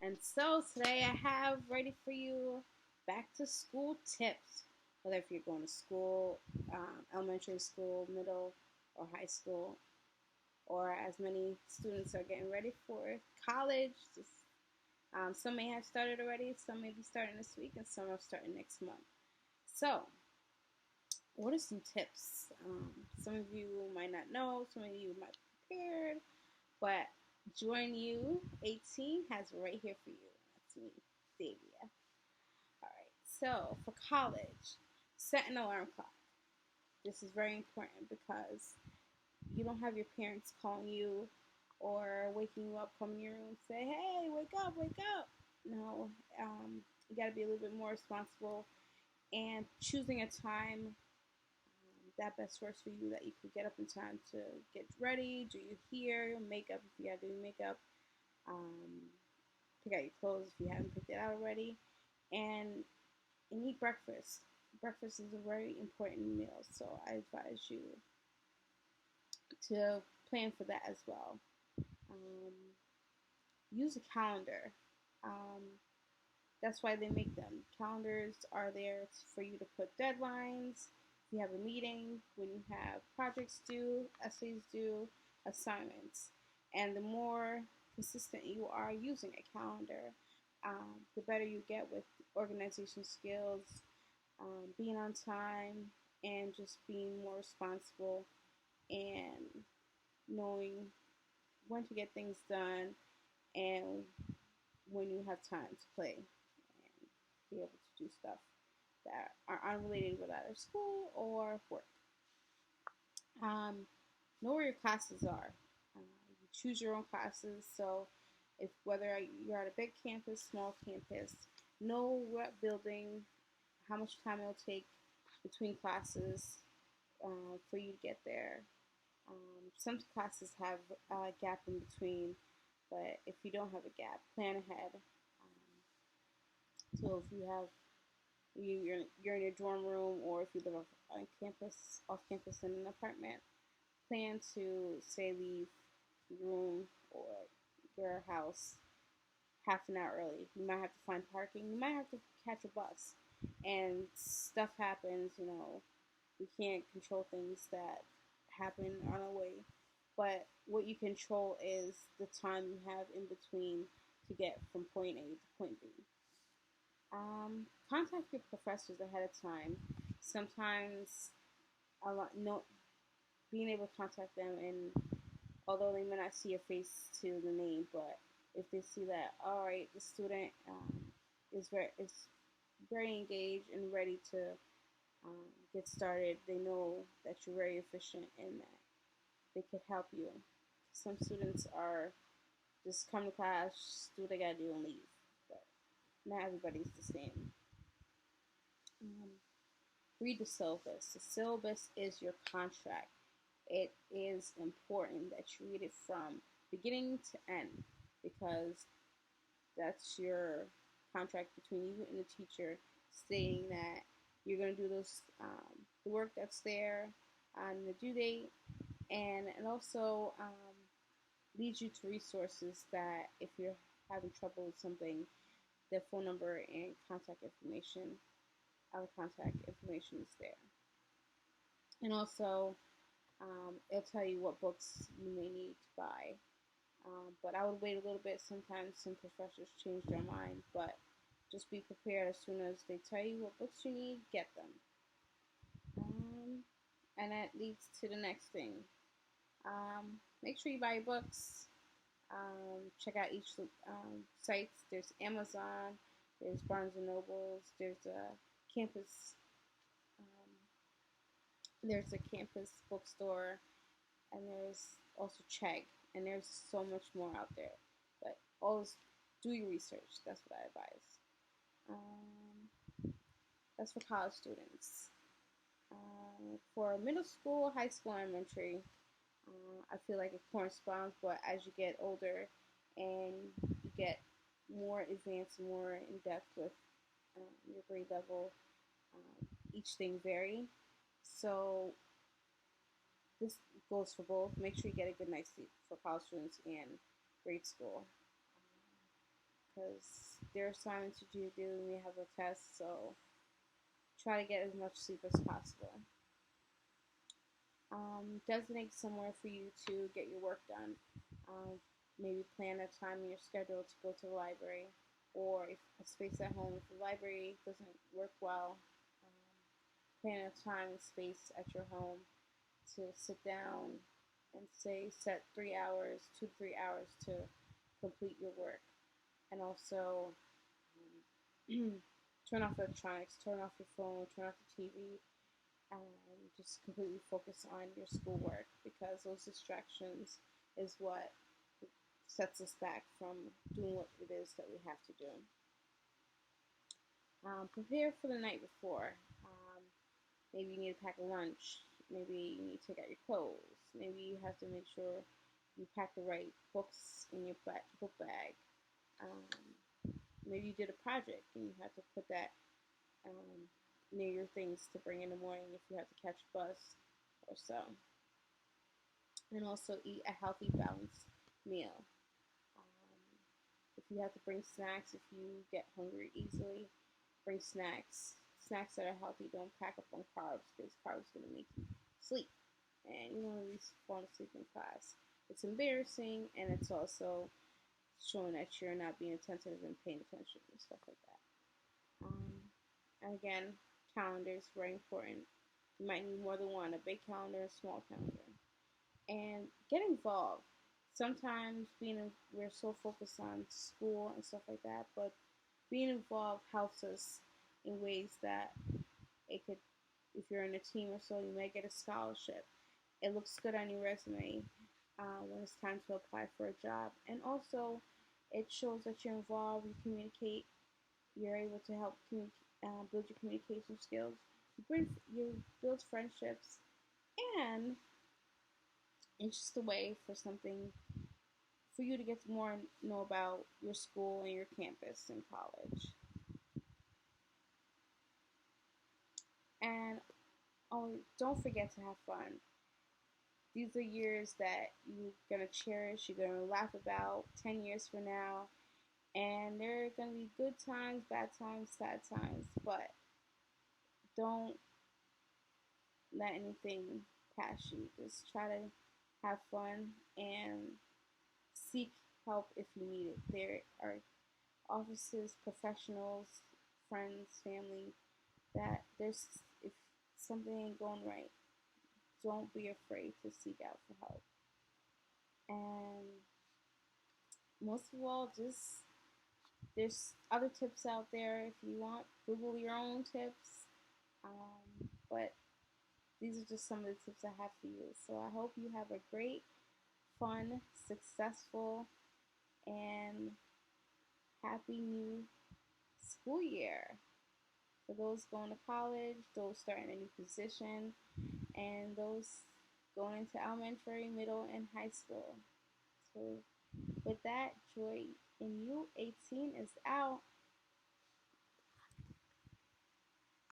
And so today I have ready for you back to school tips. Whether if you're going to school, elementary school, middle, or high school, or as many students are getting ready for college. Some may have started already, some may be starting this week, and some are starting next month. So, what are some tips? Some of you might not know, some of you might be prepared, but Join You 18 has it right here for you. That's me, Davia. All right, so for college, set an alarm clock. This is very important because you don't have your parents calling you or waking you up, come in your room, say, "Hey, wake up, wake up." No, you got to be a little bit more responsible and choosing a time that best works for you that you could get up in time to get ready, do your hair, makeup if you got to do makeup, um, pick out your clothes if you haven't picked it out already, and eat breakfast. Breakfast is a very important meal, so I advise you to plan for that as well. Um, Use a calendar. Um, that's why they make them. Calendars are there for you to put deadlines. If you have a meeting, when you have projects due, essays due, assignments. And the more consistent you are using a calendar, the better you get with organization skills, being on time, and just being more responsible and knowing when to get things done and when you have time to play and be able to do stuff that are unrelated with either school or work. Um, know where your classes are. You choose your own classes. So, if whether you're at a big campus, small campus, know what building, how much time it'll take between classes for you to get there. Some classes have a gap in between, but if you don't have a gap, plan ahead. So if you have you're in your dorm room, or if you live on campus, off campus in an apartment, plan to say leave your room or your house half an hour early. You might have to find parking. You might have to catch a bus, and stuff happens. We can't control things that happen on our way, but what you control is the time you have in between to get from point A to point B. Contact your professors ahead of time. Sometimes a lot no being able to contact them, and although they may not see your face to the name, but if they see that, all right, the student is very engaged and ready to get started, they know that you're very efficient and that they could help you. Some students are just come to class, do what they gotta do, and leave. But not everybody's the same. Um, Read the syllabus. The syllabus is your contract. It is important that you read it from beginning to end because that's your contract between you and the teacher, stating that you're going to do the work that's there on the due date, and also leads you to resources that if you're having trouble with something, their phone number and contact information, our contact information is there. And also, it'll tell you what books you may need to buy. But I would wait a little bit. Sometimes some professors change their mind, but just be prepared as soon as they tell you what books you need, get them. And that leads to the next thing. Make sure you buy your books. Check out each sites. There's Amazon, there's Barnes and Nobles, campus, there's a campus bookstore, and there's also Chegg, and there's so much more out there. But always do your research. That's what I advise. That's for college students. For middle school, high school, elementary, I feel like it corresponds, but as you get older and you get more advanced, more in depth with your grade level, each thing vary. So this goes for both. Make sure you get a good night's sleep for college students and grade school. because there are assignments to do. We have a test, so try to get as much sleep as possible. Designate somewhere for you to get your work done. Maybe plan a time in your schedule to go to the library, or if a space at home. If the library doesn't work well, plan a time and space at your home to sit down and say set 3 hours, 2 to 3 hours to complete your work, and also turn off electronics, turn off your phone, turn off the TV, and just completely focus on your schoolwork, because those distractions is what sets us back from doing what it is that we have to do. Prepare for the night before. Maybe you need to pack a lunch. Maybe you need to take out your clothes. Maybe you have to make sure you pack the right books in your book bag. Maybe you did a project and you have to put that near your things to bring in the morning if you have to catch a bus or so. And also eat a healthy, balanced meal. If you have to bring snacks, if you get hungry easily, bring snacks. Snacks that are healthy. Don't pack up on carbs, because carbs are going to make you sleep, and you don't want to be falling asleep in class. It's embarrassing, and it's also showing that you're not being attentive and paying attention and stuff like that. And again, calendar is very important. You might need more than one, a big calendar, a small calendar. And get involved. Sometimes we're so focused on school and stuff like that, but being involved helps us in ways that it could, if you're in a team or so, you may get a scholarship. It looks good on your resume when it's time to apply for a job. And also, it shows that you're involved, you communicate, you're able to help build your communication skills, you build friendships, and it's just a way for you to get to more know about your school and your campus and college. And oh, don't forget to have fun. These are years that you're going to cherish, you're going to laugh about 10 years from now. And there are going to be good times, bad times, sad times. But don't let anything pass you. Just try to have fun and seek help if you need it. There are offices, professionals, friends, family, that if something ain't going right, don't be afraid to seek out for help. And most of all, just there's other tips out there if you want. Google your own tips. But these are just some of the tips I have for you. So I hope you have a great, fun, successful, and happy new school year. For those going to college, those starting a new position, and those going into elementary, middle, and high school. So with that, Joy in You 18 is out.